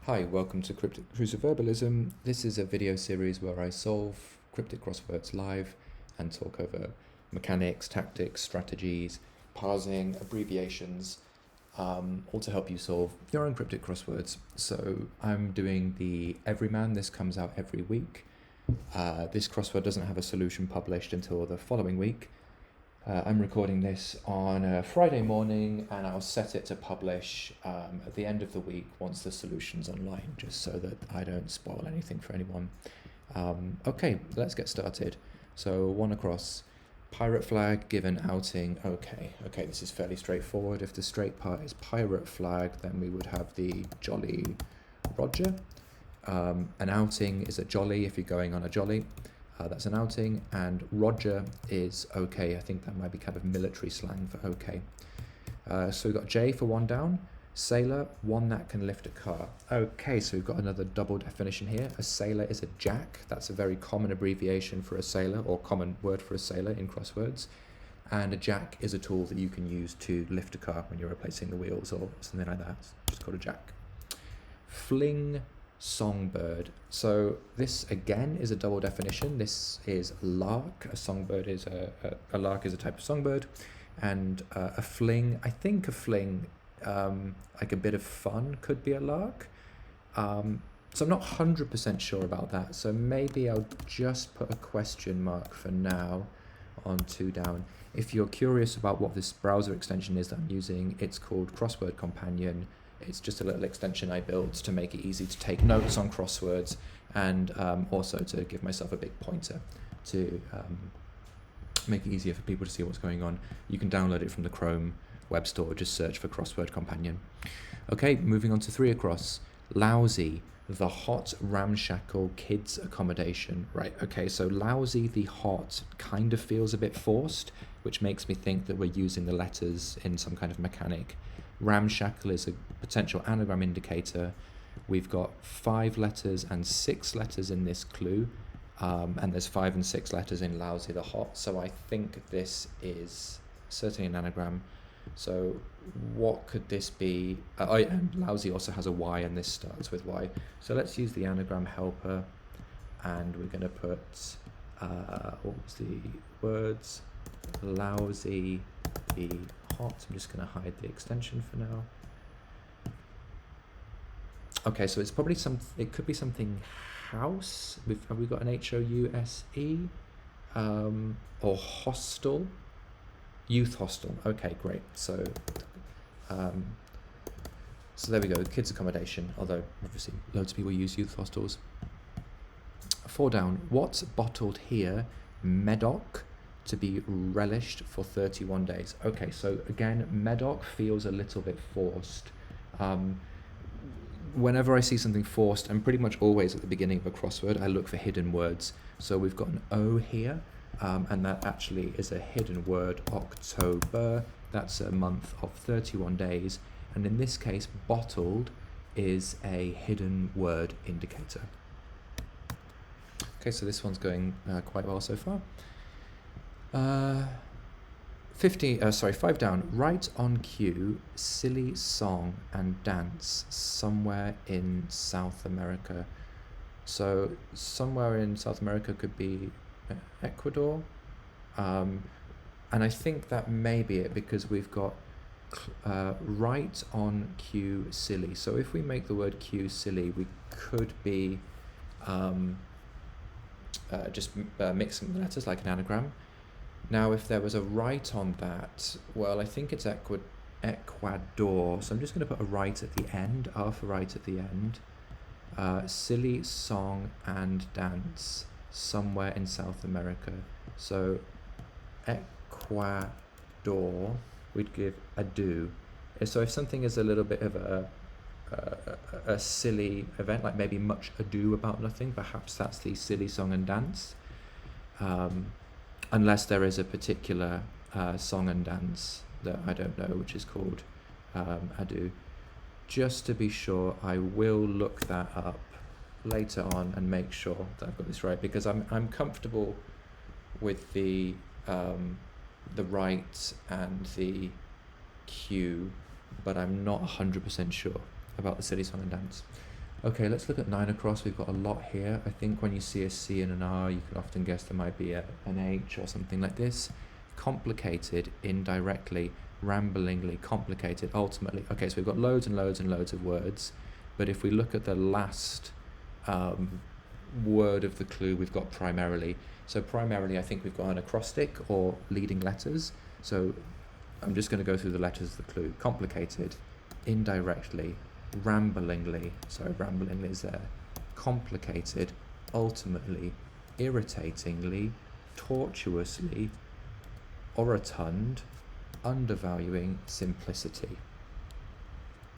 Hi, welcome to Cryptic Cruciverbalism. This is a video series where I solve cryptic crosswords live and talk over mechanics, tactics, strategies, parsing, abbreviations, all to help you solve your own cryptic crosswords. So I'm doing the Everyman. This comes out every week. This crossword doesn't have a solution published until the following week. I'm recording this on a Friday morning, and I'll set it to publish at the end of the week once the solution's online, just so that I don't spoil anything for anyone. Okay, let's get started. So one across. Pirate flag given outing. Okay, this is fairly straightforward. If the straight part is pirate flag, then we would have the Jolly Roger. An outing is a jolly if you're going on a jolly. That's an outing, and Roger is okay. I think that might be kind of military slang for okay. So we've got J for one down, sailor, one that can lift a car. Okay, so we've got another double definition here. A sailor is a jack. That's a very common abbreviation for a sailor, or common word for a sailor in crosswords. And a jack is a tool that you can use to lift a car when you're replacing the wheels or something like that. It's just called a jack. Fling songbird. So this again is a double definition. This is lark. A songbird is a lark is a type of songbird, and a fling. I think a fling, like a bit of fun, could be a lark. So I'm not 100% sure about that. So maybe I'll just put a question mark for now on two down. If you're curious about what this browser extension is that I'm using, it's called Crossword Companion. It's just a little extension I built to make it easy to take notes on crosswords, and also to give myself a big pointer to make it easier for people to see what's going on. You can download it from the Chrome web store, just search for Crossword Companion. Okay, moving on to three across. Lousy, the hot, ramshackle kids accommodation. Right, okay, so lousy, the hot, kind of feels a bit forced, which makes me think that we're using the letters in some kind of mechanic. Ramshackle is a potential anagram indicator. We've got 5 letters and 6 letters in this clue, and there's 5 and 6 letters in lousy the hot, so I think this is certainly an anagram. So what could this be? And lousy also has a Y, and this starts with Y. So let's use the anagram helper, and we're going to put, what was the words? Lousy the hot. I'm just going to hide the extension for now. Okay, so it's probably it could be something house. Have we got an H-O-U-S-E? Or hostel? Youth hostel. Okay, great. So there we go, kids accommodation, although obviously loads of people use youth hostels. 4 down. What's bottled here? Medoc, to be relished for 31 days. Okay, so again, Medoc feels a little bit forced. Whenever I see something forced, and pretty much always at the beginning of a crossword, I look for hidden words. So we've got an O here, and that actually is a hidden word, October. That's a month of 31 days. And in this case, bottled is a hidden word indicator. Okay, so this one's going quite well so far. 5 down. Right on cue, silly song and dance somewhere in South America. So somewhere in South America could be Ecuador, and I think that may be it, because we've got right on cue silly. So if we make the word cue silly, we could be just mixing the letters like an anagram. Now, if there was a right on that, well, I think it's Ecuador, so I'm just going to put a right at the end, R for right at the end. Silly song and dance somewhere in South America. So Ecuador, we'd give ado. So if something is a little bit of a silly event, like maybe much ado about nothing, perhaps that's the silly song and dance. Unless there is a particular song and dance that I don't know, which is called ado. Just to be sure, I will look that up later on and make sure that I've got this right, because I'm comfortable with the right and the cue, but I'm not 100% sure about the silly song and dance. Okay, let's look at 9 across. We've got a lot here. I think when you see a C and an R, you can often guess there might be an H or something like this. Complicated, indirectly, ramblingly, complicated, ultimately. Okay, so we've got loads and loads and loads of words, but if we look at the last word of the clue, we've got primarily. So primarily, I think we've got an acrostic or leading letters. So I'm just going to go through the letters of the clue. Complicated, indirectly, ramblingly, sorry, ramblingly is there, complicated, ultimately, irritatingly, tortuously, orotund, undervaluing, simplicity.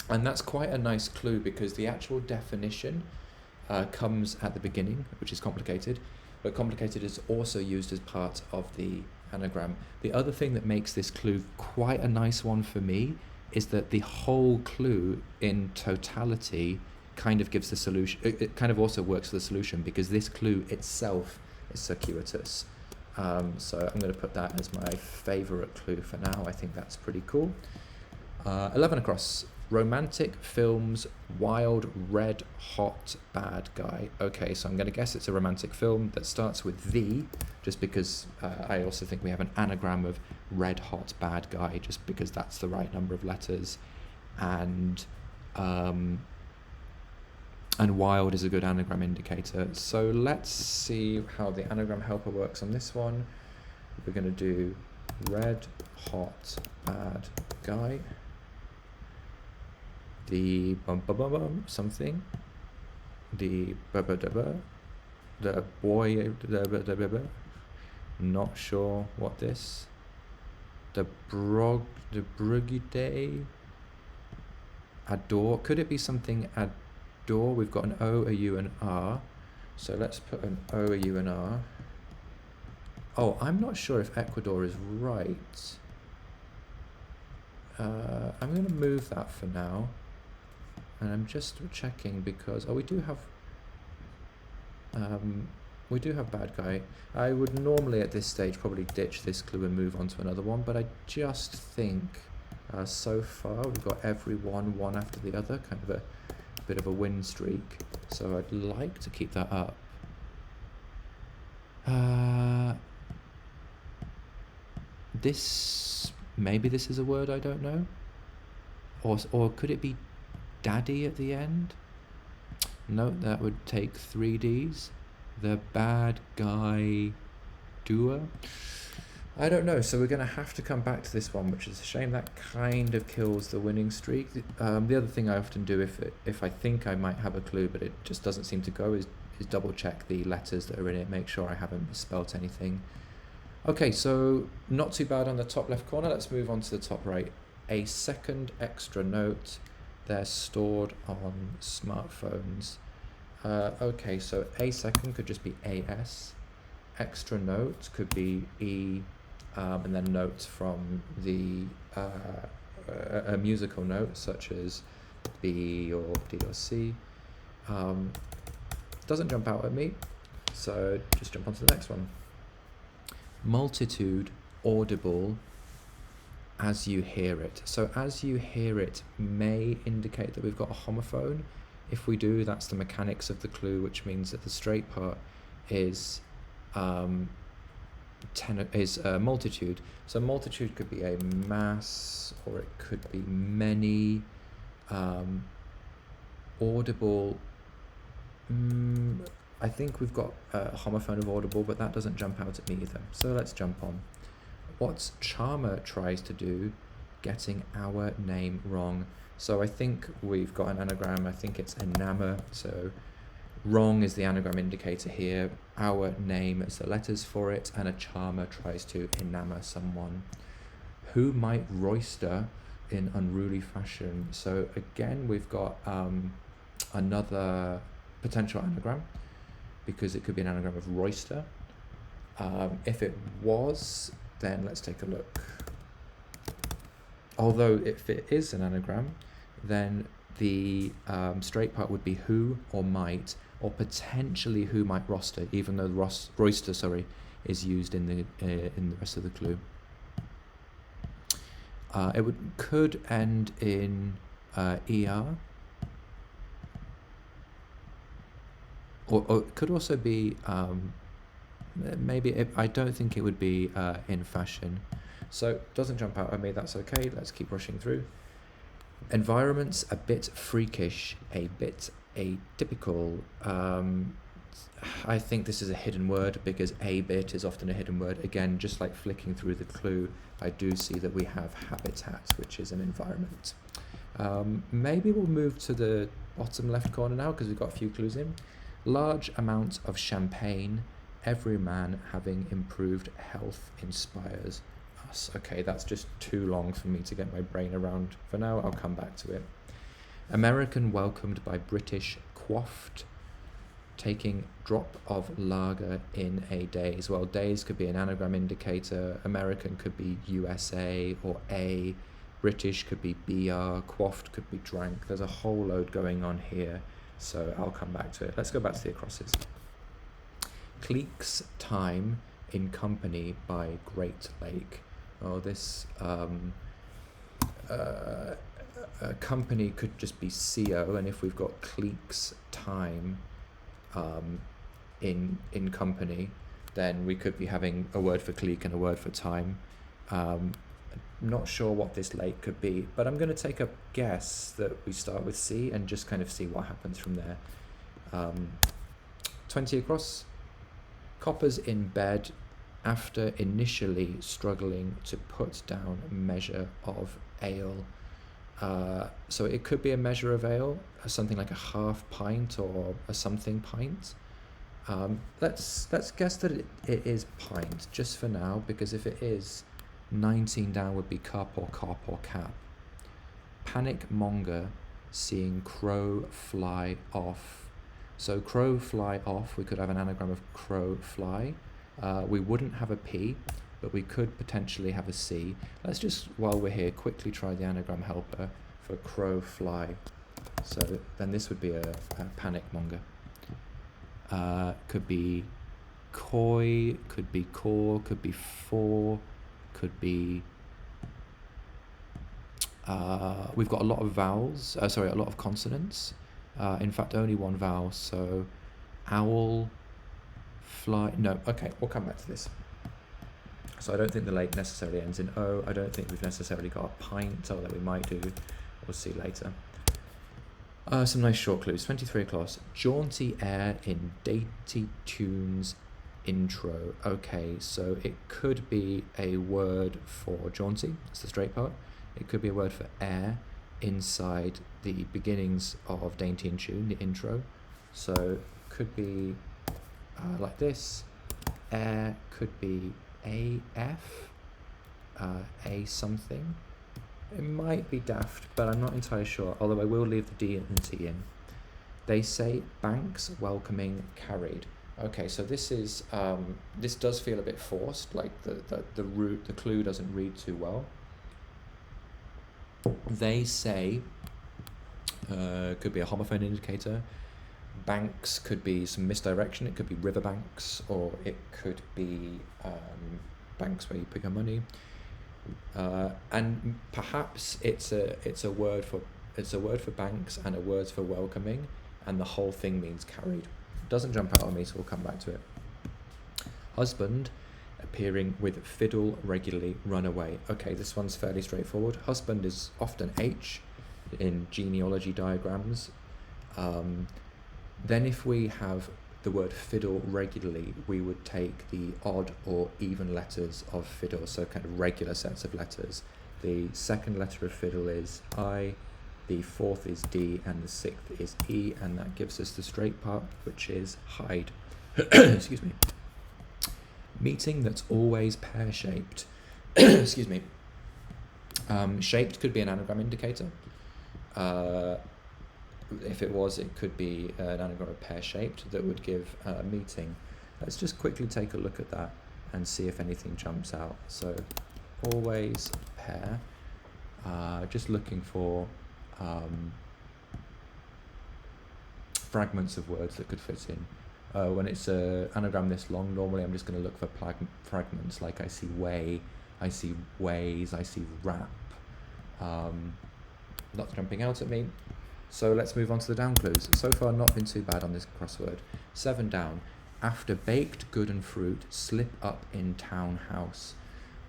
And that's quite a nice clue because the actual definition comes at the beginning, which is complicated, but complicated is also used as part of the anagram. The other thing that makes this clue quite a nice one for me is that the whole clue in totality kind of gives the solution. It kind of also works for the solution because this clue itself is circuitous. So I'm going to put that as my favourite clue for now. I think that's pretty cool. 11 across. Romantic films, wild, red, hot, bad guy. Okay, so I'm going to guess it's a romantic film that starts with the, just because I also think we have an anagram of red, hot, bad guy, just because that's the right number of letters. And wild is a good anagram indicator. So let's see how the anagram helper works on this one. We're going to do red, hot, bad guy. The something, the the boy, not sure what this, the brugide, adore, could it be something adore? We've got an O, a U, and R, so let's put an O, a U, and R. Oh, I'm not sure if Ecuador is right. I'm going to move that for now. And I'm just checking because we do have bad guy. I would normally at this stage probably ditch this clue and move on to another one, but I just think so far we've got everyone one after the other, kind of a bit of a win streak. So I'd like to keep that up. Maybe this is a word I don't know, or could it be daddy at the end? No, that would take 3 Ds. The bad guy doer. I don't know, so we're going to have to come back to this one, which is a shame. That kind of kills the winning streak. The other thing I often do if I think I might have a clue but it just doesn't seem to go is double check the letters that are in it, make sure I haven't misspelt anything. Okay, so not too bad on the top left corner. Let's move on to the top right. A second extra note. They're stored on smartphones. Okay, so a second could just be AS. Extra note could be E, and then notes from the a musical note such as B or D or C. Doesn't jump out at me, so just jump on to the next one. Multitude, audible, as you hear it. So as you hear it may indicate that we've got a homophone. If we do, that's the mechanics of the clue, which means that the straight part is multitude. So multitude could be a mass, or it could be many. Audible, I think we've got a homophone of audible, but that doesn't jump out at me either. So let's jump on. What's Charmer tries to do, getting our name wrong. So I think we've got an anagram. I think it's enamor. So wrong is the anagram indicator here. Our name is the letters for it, and a charmer tries to enamor someone. Who might roister in unruly fashion? So again, we've got another potential anagram, because it could be an anagram of roister. If it was, then let's take a look. Although if it is an anagram, then the straight part would be who or might, or potentially who might roster, even though roister, is used in the rest of the clue. It could end in er. or it could also be maybe I don't think it would be in fashion. So doesn't jump out at me, that's okay. Let's keep rushing through. Environments a bit freakish, a bit atypical. I think this is a hidden word because a bit is often a hidden word. Again, just like flicking through the clue, I do see that we have habitat, which is an environment. Maybe we'll move to the bottom left corner now because we've got a few clues in. Large amount of champagne, everyman having improved health inspires us. Okay, that's just too long for me to get my brain around. For now, I'll come back to it. American welcomed by British quaffed, taking drop of lager in a days. Well, days could be an anagram indicator. American could be USA or A. British could be BR. Quaffed could be drank. There's a whole load going on here, so I'll come back to it. Let's go back to the acrosses. Cleek's time in company by Great Lake. Oh, this company could just be CO, and if we've got Cleek's time in company, then we could be having a word for Cleek and a word for time. Not sure what this lake could be, but I'm going to take a guess that we start with C and just kind of see what happens from there. 20 across. Coppers in bed after initially struggling to put down a measure of ale. So it could be a measure of ale, something like a half pint or a something pint. Let's guess that it is pint just for now, because if it is, 19 down would be cup or cop or cap. Panic monger seeing crow fly off. So crow fly off, we could have an anagram of crow fly. We wouldn't have a P, but we could potentially have a C. Let's just, while we're here, quickly try the anagram helper for crow fly. So then this would be a panic monger. Could be coy, could be core, could be for, could be... we've got a lot of vowels, a lot of consonants. In fact, only one vowel, so owl, fly... No, okay, we'll come back to this. So I don't think the lake necessarily ends in O. I don't think we've necessarily got a pint, although we might do. We'll see later. Some nice short clues. 23 across. Jaunty air in dainty tunes intro. Okay, so it could be a word for jaunty. It's the straight part. It could be a word for air inside the beginnings of dainty and tune, the intro. So could be like this. Air could be AF, A something. It might be daft, but I'm not entirely sure, although I will leave the D and T in. They say banks welcoming carried. Okay, so this is this does feel a bit forced, like the clue doesn't read too well. They say could be a homophone indicator. Banks could be some misdirection. It could be riverbanks, or it could be banks where you put your money. And perhaps it's a word for banks and a word for welcoming, and the whole thing means carried. Doesn't jump out on me, so we'll come back to it. Husband appearing with fiddle regularly run away. Okay, this one's fairly straightforward. Husband is often H in genealogy diagrams. Then if we have the word fiddle regularly, we would take the odd or even letters of fiddle, so kind of regular sets of letters. The second letter of fiddle is I, the fourth is D, and the sixth is E, and that gives us the straight part, which is hide. Excuse me. Meeting that's always pear-shaped. Excuse me. Shaped could be an anagram indicator. If it was, it could be an anagram of pear-shaped that would give a meeting. Let's just quickly take a look at that and see if anything jumps out. So, always pear. Just looking for fragments of words that could fit in. When it's an anagram this long, normally I'm just going to look for fragments, like I see way, I see ways, I see rap. Not jumping out at me. So let's move on to the down clues. So far not been too bad on this crossword. 7 down. After baked good and fruit, slip up in townhouse.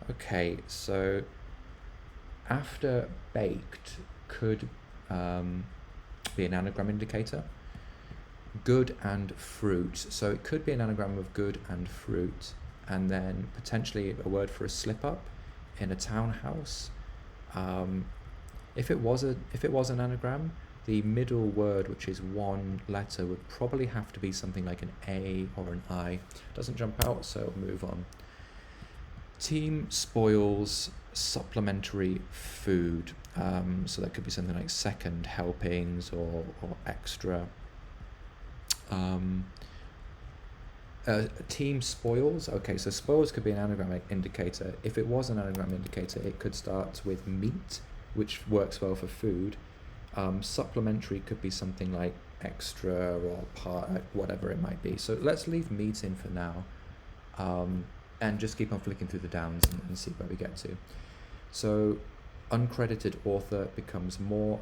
Okay, so after baked could be an anagram indicator. Good and fruit. So it could be an anagram of good and fruit, and then potentially a word for a slip up in a townhouse. If it was an anagram, the middle word, which is one letter, would probably have to be something like an A or an I. Doesn't jump out, so move on. Team spoils supplementary food. So that could be something like second helpings or extra. Team spoils. Okay, so spoils could be an anagram indicator. If it was an anagram indicator, it could start with meat, which works well for food. Supplementary could be something like extra or part, whatever it might be. So let's leave meat in for now, and just keep on flicking through the downs and see where we get to. So uncredited author becomes more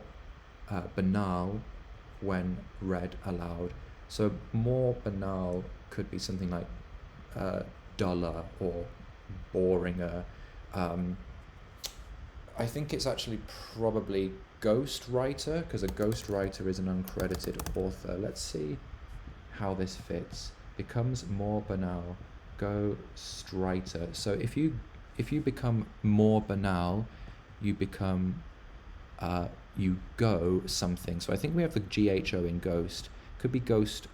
banal when read aloud. So more banal could be something like duller or boringer. I think it's actually probably ghostwriter, because a ghostwriter is an uncredited author. Let's see how this fits. Becomes more banal, ghostwriter. So if you become more banal, you become you go something. So I think we have the GHO in ghost. Could be ghost,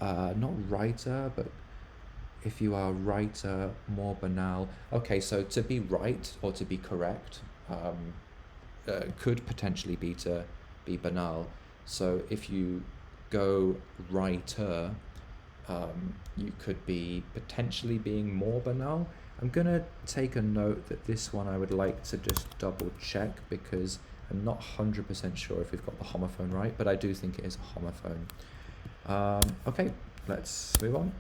not writer, but if you are writer, more banal. Okay, so to be right or to be correct could potentially be to be banal. So if you go writer, you could be potentially being more banal. I'm going to take a note that this one I would like to just double check, because I'm not 100% sure if we've got the homophone right, but I do think it is a homophone. Okay, let's move on.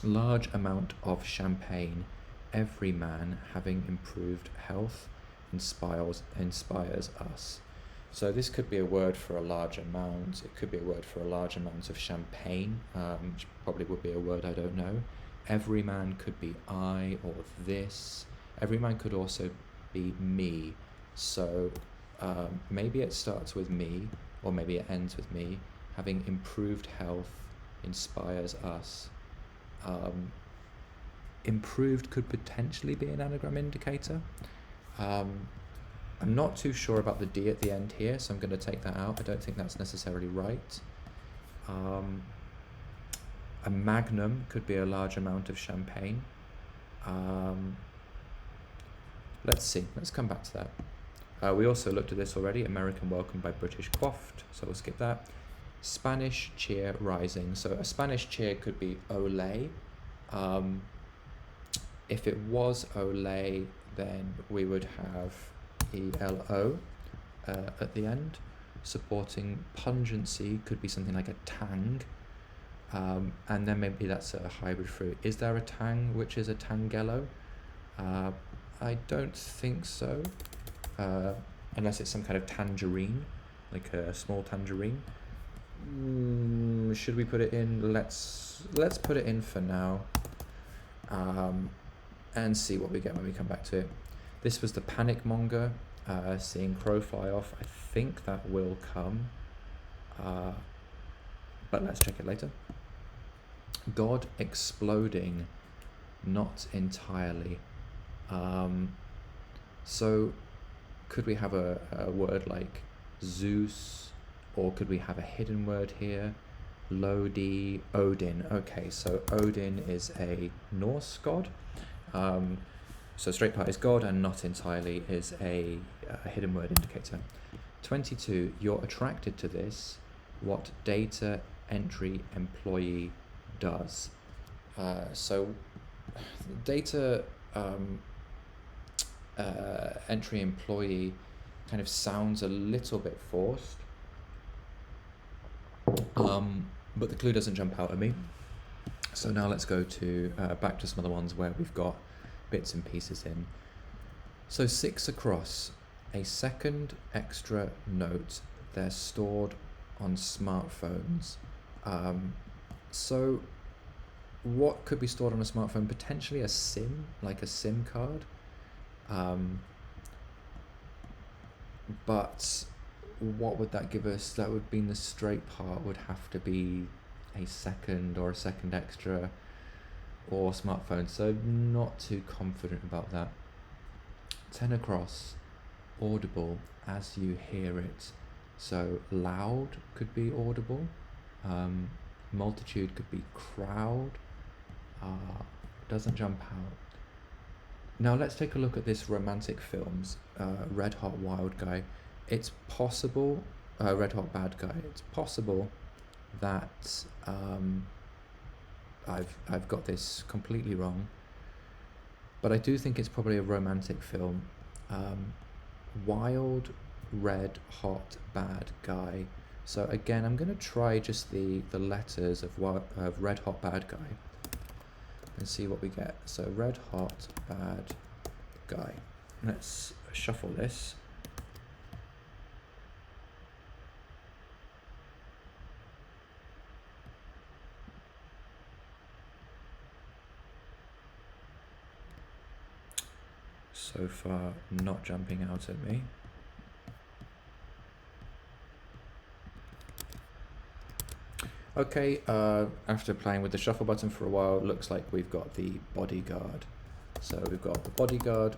Large amount of champagne. Everyman, having improved health, inspires us. So this could be a word for a large amount. It could be a word for a large amount of champagne, which probably would be a word I don't know. Everyman could be I or this. Everyman could also be me. So maybe it starts with me, or maybe it ends with me. Having improved health inspires us. Improved could potentially be an anagram indicator. I'm not too sure about the D at the end here, so I'm going to take that out. I don't think that's necessarily right. A magnum could be a large amount of champagne. Let's see. Let's come back to that. We also looked at this already. American welcome by British quaffed, so we'll skip that. Spanish cheer rising. So a Spanish cheer could be ole. If it was ole, then we would have ELO at the end. Supporting pungency could be something like a tang. And then maybe that's a hybrid fruit. Is there a tang which is a tangelo? I don't think so, unless it's some kind of tangerine, like a small tangerine. Should we put it in? Let's put it in for now, and see what we get when we come back to it. This was the panic monger, seeing crow fly off. I think that will come, but let's check it later. God exploding, not entirely. So could we have a word like Zeus, or could we have a hidden word here? Lodi, Odin. Okay, so Odin is a Norse god. So straight part is God, and not entirely is a hidden word indicator. 22, you're attracted to this, what data entry employee does. So data entry employee kind of sounds a little bit forced, but the clue doesn't jump out at me. So now let's go to back to some of the ones where we've got bits and pieces in. So 6 across, a second extra note they're stored on smartphones. So what could be stored on a smartphone? Potentially a SIM, like a SIM card. But what would that give us? That would mean the straight part would have to be a second or a second extra or smartphone. So not too confident about that. 10 across, audible as you hear it. So loud could be audible. Multitude could be crowd. Doesn't jump out. Now let's take a look at this romantic films, Red Hot Wild Guy. It's possible, Red Hot Bad Guy. It's possible that I've got this completely wrong, but I do think it's probably a romantic film. Wild, Red Hot Bad Guy. So again, I'm going to try just the letters of Red Hot Bad Guy and see what we get. So Red Hot Bad Guy. Let's shuffle this. So far, not jumping out at me. Okay, after playing with the shuffle button for a while, it looks like we've got the bodyguard. So we've got the bodyguard.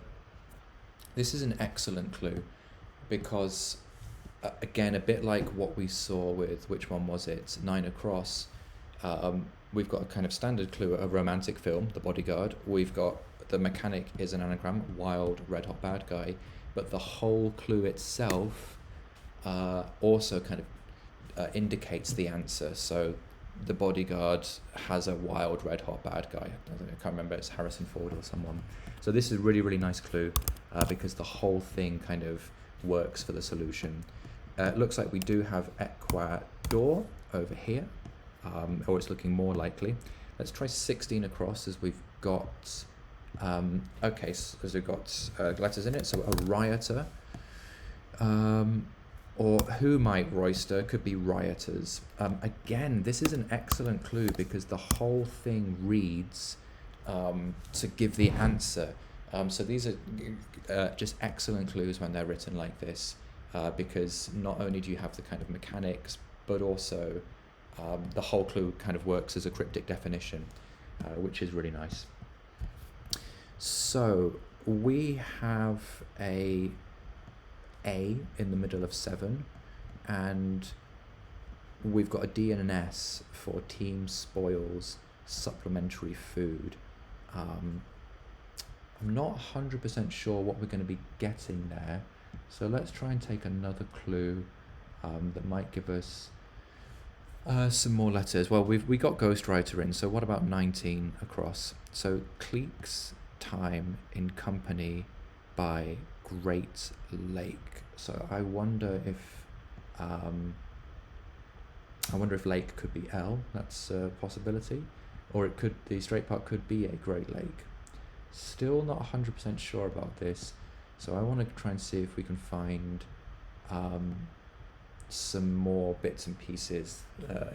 This is an excellent clue because, again, a bit like what we saw with, which one was it, 9 across, we've got a kind of standard clue, a romantic film, the bodyguard. We've got the mechanic is an anagram, wild, red hot bad guy, but the whole clue itself also kind of indicates the answer. So the bodyguard has a wild red hot bad guy. I can't remember, it's Harrison Ford or someone. So this is a really, really nice clue because the whole thing kind of works for the solution. It looks like we do have Ecuador over here, or it's looking more likely. Let's try 16 across as we've got, okay, so we've got letters in it, so a rioter. Or who might roister could be rioters. Again, this is an excellent clue because the whole thing reads to give the answer. So these are just excellent clues when they're written like this because not only do you have the kind of mechanics, but also the whole clue kind of works as a cryptic definition, which is really nice. So we have a in the middle of 7, and we've got a D and an S for team spoils supplementary food. I'm not 100% sure what we're going to be getting there, so let's try and take another clue that might give us some more letters. Well, we got Ghostwriter in, so what about 19 across? So Cleek's time in company by Great Lake. So I wonder if lake could be L. That's a possibility, or it could, the straight part could be a Great Lake. Still not 100% sure about this, so I want to try and see if we can find some more bits and pieces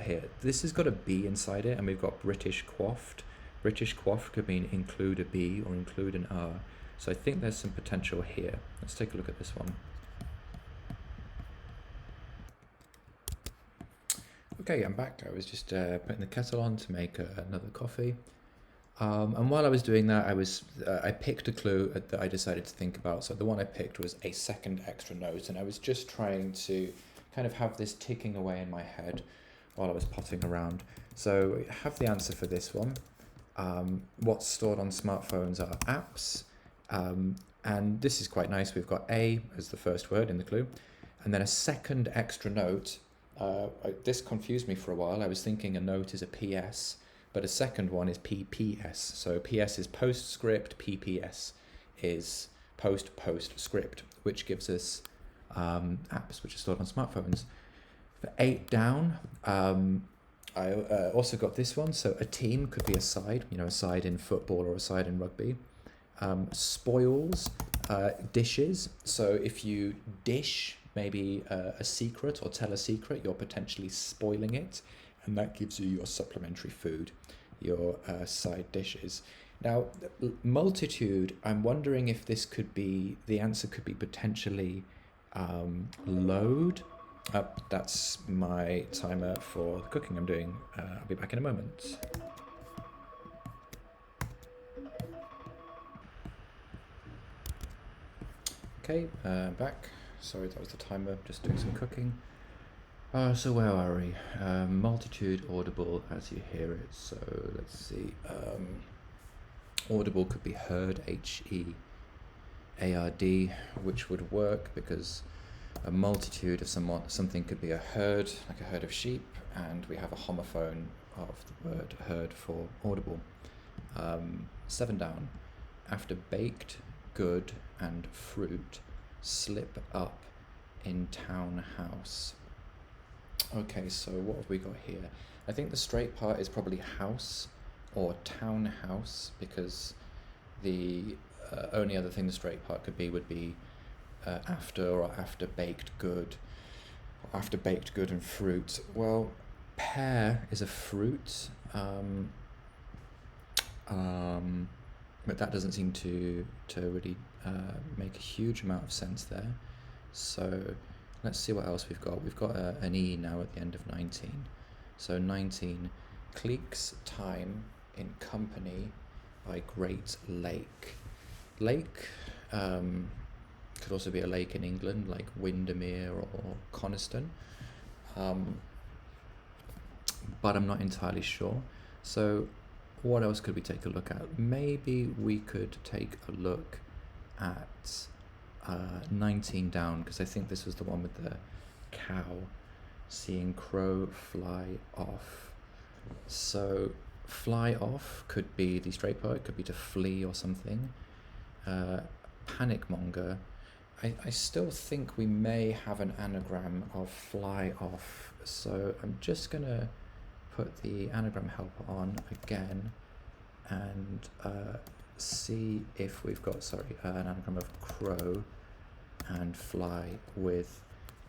here. This has got a B inside it, and we've got British coiffed. British coiffed could mean include a B or include an R. So I think there's some potential here. Let's take a look at this one. Okay, I'm back. I was just putting the kettle on to make another coffee. And while I was doing that, I picked a clue that I decided to think about. So the one I picked was a second extra note, and I was just trying to kind of have this ticking away in my head while I was potting around. So I have the answer for this one. What's stored on smartphones are apps. And this is quite nice. We've got A as the first word in the clue, and then a second extra note. This confused me for a while. I was thinking a note is a PS, but a second one is PPS. So PS is postscript, PPS is postscript, which gives us apps which are stored on smartphones. For 8 down, I also got this one. So a team could be a side, a side in football or a side in rugby. Spoils, dishes. So if you dish maybe a secret or tell a secret, you're potentially spoiling it, and that gives you your supplementary food, your side dishes. Now, multitude, I'm wondering if this could be, the answer could be potentially load. That's my timer for the cooking I'm doing. I'll be back in a moment. Okay, back. Sorry, that was the timer, just doing some cooking. So where are we? Multitude, audible as you hear it. So let's see. Audible could be heard, H-E-A-R-D, which would work because a multitude of something could be a herd, like a herd of sheep, and we have a homophone of the word herd for audible. 7 down. After baked, good, and fruit, slip up in townhouse. Okay, so what have we got here? I think the straight part is probably house or townhouse, because the only other thing the straight part could be would be after or after baked good, or after baked good and fruit. Well, pear is a fruit, but that doesn't seem to really make a huge amount of sense there. So let's see what else we've got. We've got an E now at the end of 19. So 19, Cleek's time in company by Great Lake. Lake could also be a lake in England, like Windermere or Coniston, but I'm not entirely sure. So what else could we take a look at? Maybe we could take a look at 19 down, because I think this was the one with the cow, seeing crow fly off. So fly off could be the straight part, it could be to flee or something. Panic monger, I still think we may have an anagram of fly off, so I'm just gonna put the anagram helper on again and see if we've got, an anagram of crow and fly, with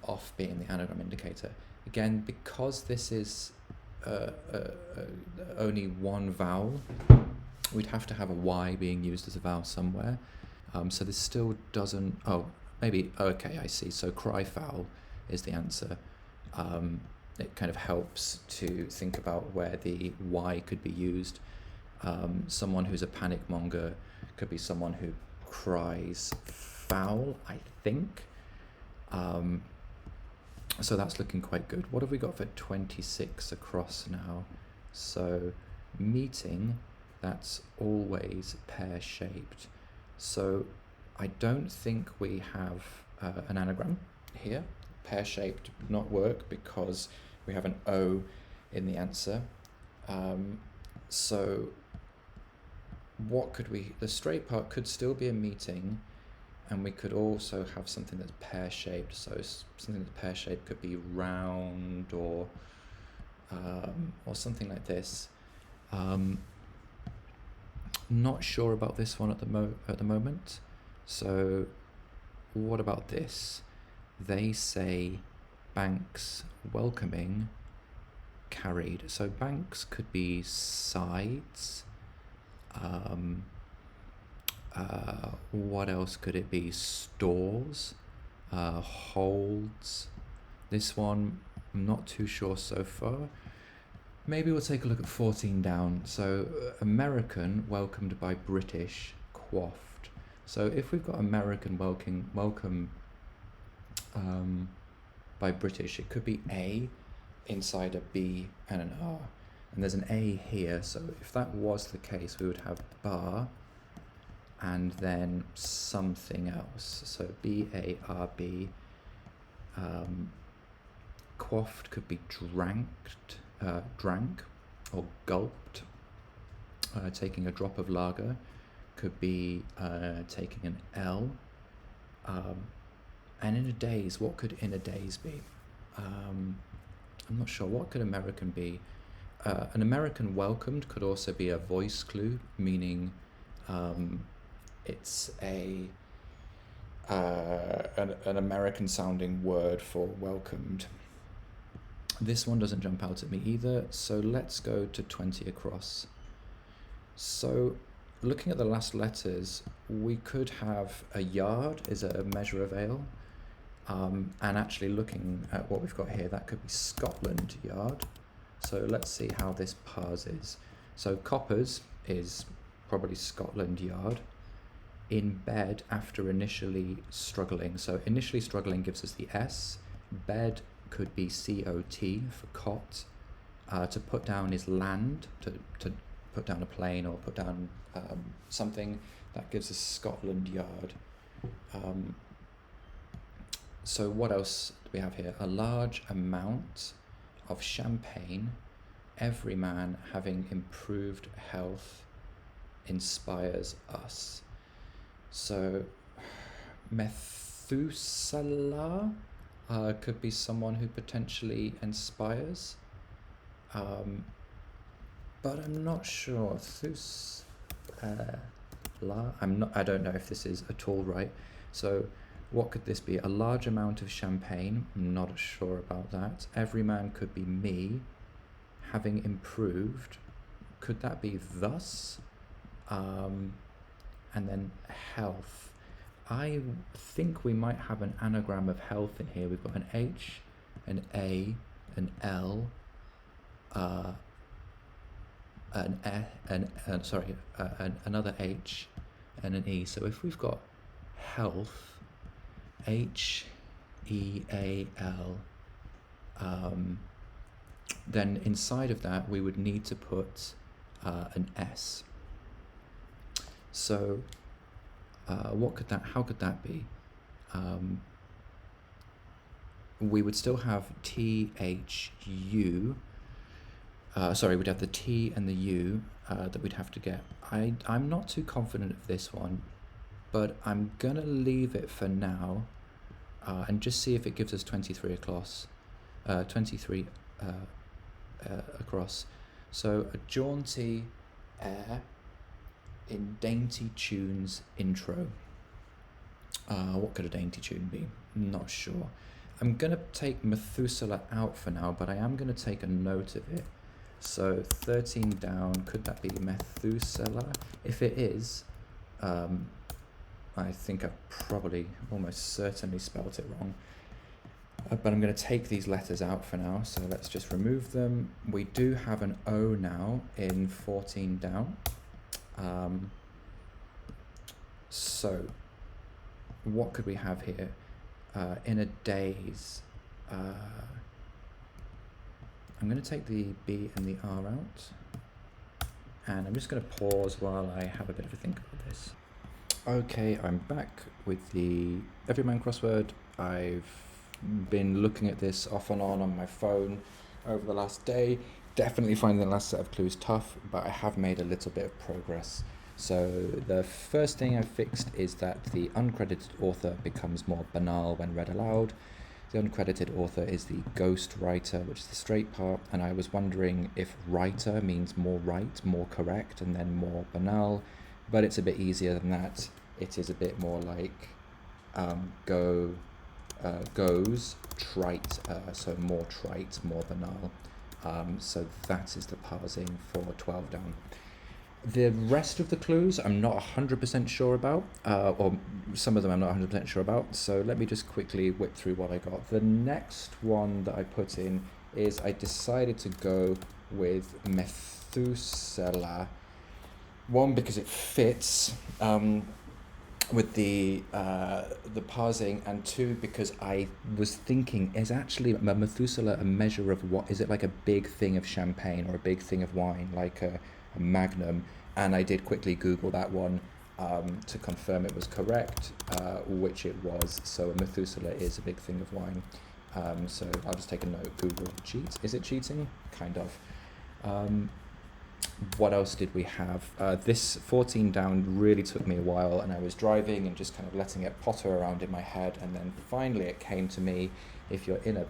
off being the anagram indicator. Again, because this is only one vowel, we'd have to have a Y being used as a vowel somewhere. So this still doesn't, okay, I see. So cry foul is the answer. It kind of helps to think about where the Y could be used. Someone who's a panic monger could be someone who cries foul, I think. So that's looking quite good. What have we got for 26 across now? So meeting, that's always pear-shaped. So I don't think we have an anagram here. Pear-shaped would not work because we have an O in the answer. So what could we, the straight part could still be a meeting, and we could also have something that's pear-shaped. So something that's pear-shaped could be round or something like this. Not sure about this one at the moment. So what about this? They say banks welcoming carried. So banks could be sides. What else could it be? Stores, holds. This one, I'm not too sure so far. Maybe we'll take a look at 14 down. So American welcomed by British quaffed. So if we've got American welcome by British, it could be A inside a B and an R. And there's an A here, so if that was the case, we would have bar and then something else. So B-A-R-B. Quaffed could be drank or gulped. Taking a drop of lager could be taking an L. And in a daze, what could in a daze be? I'm not sure. What could American be? An American welcomed could also be a voice clue, meaning it's a an American sounding word for welcomed. This one doesn't jump out at me either, so let's go to 20 across. So looking at the last letters, we could have a yard is a measure of ale, and actually looking at what we've got here, that could be Scotland yard. So let's see how this parses. So coppers is probably Scotland yard. In bed after initially struggling. So initially struggling gives us the S. Bed could be COT for cot. To put down is land, to put down a plane or put down something. That gives us Scotland yard. So what else do we have here? A large amount of champagne. Everyman having improved health inspires us. So Methuselah could be someone who potentially inspires, but I'm not sure. I don't know if this is at all right. So what could this be? A large amount of champagne. I'm not sure about that. Everyman could be me. Having improved. Could that be thus? And then health. I think we might have an anagram of health in here. We've got an H, an A, an L, another H, and an E. So if we've got health, HEAL, then inside of that we would need to put an S. So how could that be? We would still have THU. We'd have the T and the U that we'd have to get. I'm not too confident of this one, but I'm gonna leave it for now, and just see if it gives us 23 across. 23 across. So a jaunty air in dainty tunes intro. What could a dainty tune be? Not sure. I'm gonna take Methuselah out for now, but I am gonna take a note of it. So 13 down, could that be Methuselah? If it is, I think I've probably almost certainly spelt it wrong. But I'm going to take these letters out for now, so let's just remove them. We do have an O now in 14 down. So what could we have here? In a daze. I'm going to take the B and the R out. And I'm just going to pause while I have a bit of a think about this. Okay, I'm back with the Everyman crossword. I've been looking at this off and on my phone over the last day. Definitely finding the last set of clues tough, but I have made a little bit of progress. So the first thing I fixed is that the uncredited author becomes more banal when read aloud. The uncredited author is the ghost writer, which is the straight part, and I was wondering if writer means more right, more correct, and then more banal, but it's a bit easier than that. It is a bit more like goes, trite, so more trite, more banal. So that is the parsing for 12 down. The rest of the clues I'm not 100% sure about, or some of them I'm not 100% sure about, so let me just quickly whip through what I got. The next one that I put in is I decided to go with Methuselah. One, because it fits with the parsing, and two, because I was thinking, is actually Methuselah a measure of what? Is it like a big thing of champagne or a big thing of wine, like a magnum? And I did quickly Google that one to confirm it was correct, which it was. So Methuselah is a big thing of wine. So I'll just take a note. Google cheats. Is it cheating? Kind of. What else did we have? This 14 down really took me a while, and I was driving and just kind of letting it potter around in my head, and then finally it came to me. If you're in a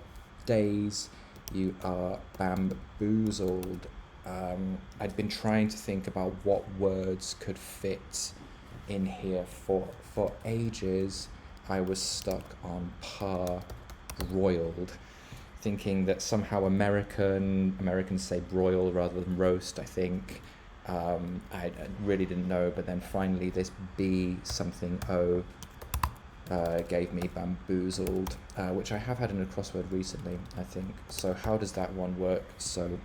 daze, you are bamboozled. I'd been trying to think about what words could fit in here for ages. I was stuck on broiled, thinking that somehow Americans say broil rather than roast, I think. I really didn't know, but then finally this B something O gave me bamboozled, which I have had in a crossword recently, I think. So how does that one work? So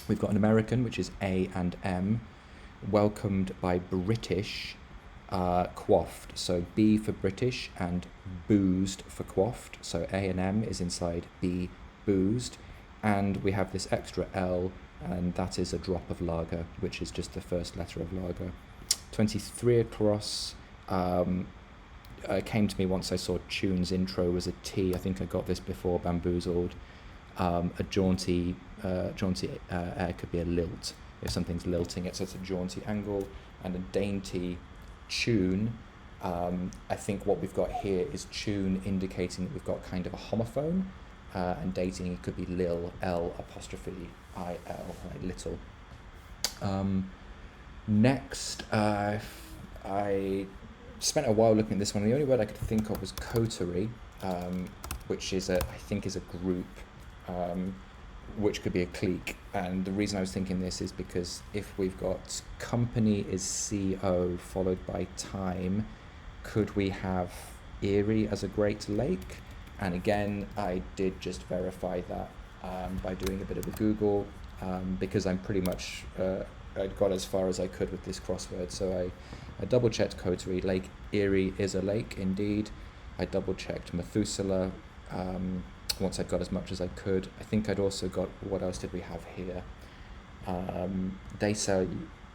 we've got an American, which is A and M, welcomed by British, quaffed. So B for British and boozed for quaffed. So A and M is inside B, boozed. And we have this extra L, and that is a drop of lager, which is just the first letter of lager. 23 across. Came to me once I saw Tune's intro was a T. I think I got this before, bamboozled. A jaunty air could be a lilt if something's lilting it, so it's a jaunty angle. And a dainty tune. I think what we've got here is tune indicating that we've got kind of a homophone, and dating it could be lil, L apostrophe I L, like little. Next, I spent a while looking at this one. The only word I could think of was coterie, which is I think is a group, which could be a clique. And the reason I was thinking this is because if we've got company is CO followed by time, could we have Erie as a Great Lake? And again, I did just verify that by doing a bit of a Google, because I'm pretty much I'd got as far as I could with this crossword. So I double checked coterie. Lake Erie is a lake indeed. I double checked Methuselah once I'd got as much as I could. I think I'd also got, what else did we have here? Desa,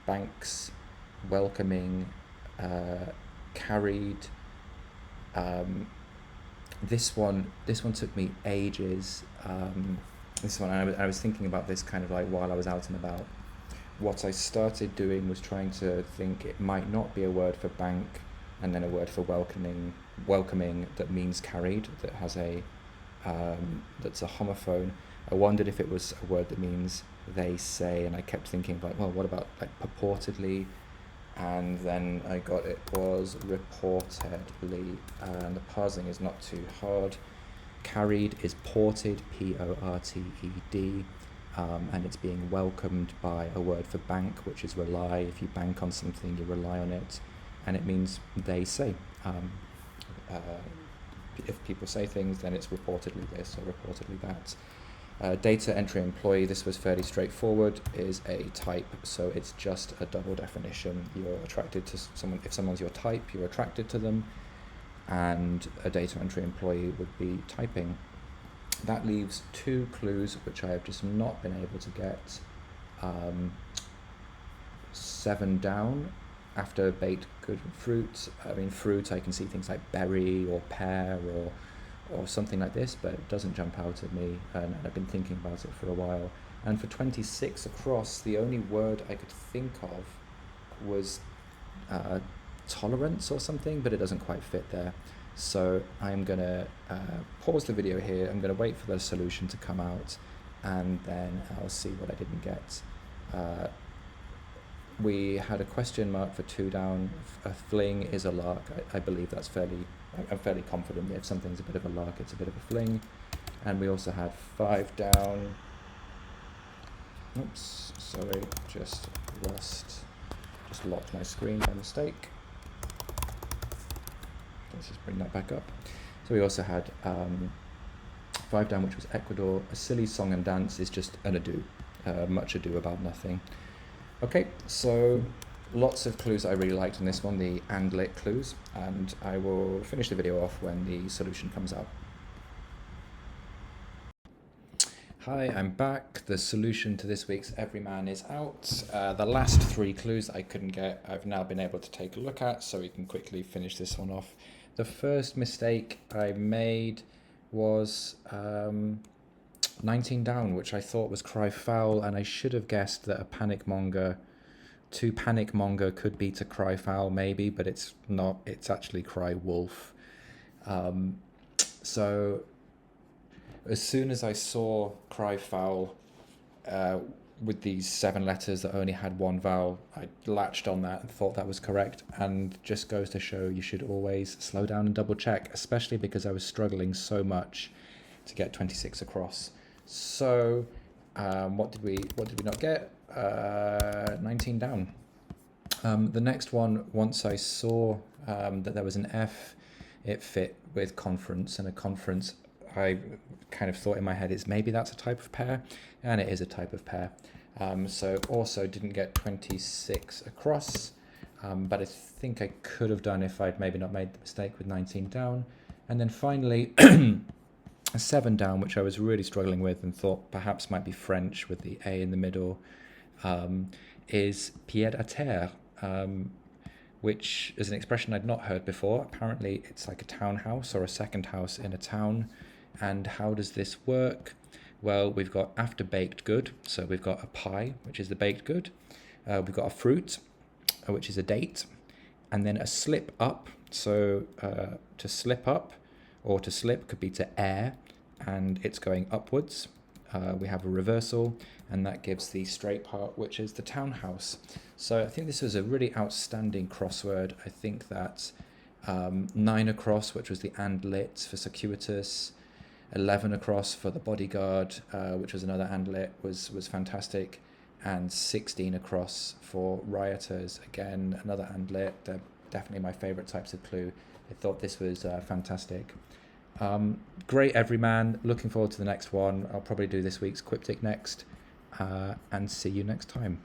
Banks, welcoming, carried. This one took me ages. This one, I was thinking about this kind of like while I was out and about. What I started doing was trying to think it might not be a word for bank and then a word for welcoming that means carried, that has a that's a homophone. I wondered if it was a word that means they say, and I kept thinking like, well, what about like purportedly? And then I got it was reportedly, and the parsing is not too hard. Carried is ported, Ported, and it's being welcomed by a word for bank, which is rely. If you bank on something, you rely on it, and it means they say. If people say things, then it's reportedly this or reportedly that. Data entry employee, this was fairly straightforward, is a type, so it's just a double definition. You're attracted to someone, if someone's your type, you're attracted to them, and a data entry employee would be typing. That leaves 2 clues, which I have just not been able to get. 7 down. After baked good fruit, I mean fruit, I can see things like berry or pear or something like this, but it doesn't jump out at me, and I've been thinking about it for a while. And for 26 across, the only word I could think of was tolerance or something, but it doesn't quite fit there. So I'm going to pause the video here. I'm going to wait for the solution to come out, and then I'll see what I didn't get. We had a question mark for 2 down. A fling is a lark. I believe that's I'm fairly confident that if something's a bit of a lark, it's a bit of a fling. And we also had 5 down. Oops, sorry, just locked my screen by mistake. Let's just bring that back up. So we also had 5 down, which was Ecuador. A silly song and dance is just an ado, much ado about nothing. Okay, so lots of clues I really liked in this one, the and lit clues, and I will finish the video off when the solution comes out. Hi, I'm back. The solution to this week's Everyman is out. The last 3 clues I couldn't get, I've now been able to take a look at, so we can quickly finish this one off. The first mistake I made was 19 down, which I thought was cry foul, and I should have guessed that to panic monger could be to cry foul maybe, but it's not, it's actually cry wolf. So as soon as I saw cry foul, with these 7 letters that only had one vowel, I latched on that and thought that was correct. And just goes to show you should always slow down and double check, especially because I was struggling so much to get 26 across. So what did we not get? 19 down. The next one, once I saw that there was an F, it fit with conference, and a conference, I kind of thought in my head is maybe that's a type of pair, and it is a type of pair. So also didn't get 26 across, but I think I could have done if I'd maybe not made the mistake with 19 down. And then finally, a 7 down, which I was really struggling with and thought perhaps might be French with the A in the middle, is pied à terre, which is an expression I'd not heard before. Apparently it's like a townhouse or a second house in a town. And how does this work? Well, we've got after baked good, so we've got a pie, which is the baked good. We've got a fruit, which is a date, and then a slip up. So to slip up or to slip could be to air, and it's going upwards. We have a reversal, and that gives the straight part, which is the townhouse. So I think this was a really outstanding crossword. I think that 9 across, which was the and lit for circuitous, 11 across for the bodyguard, which was another and lit, was fantastic, and 16 across for rioters, again another and lit. They're definitely my favorite types of clue. I thought this was fantastic. Great Everyman, looking forward to the next one. I'll probably do this week's Quiptic next, and see you next time.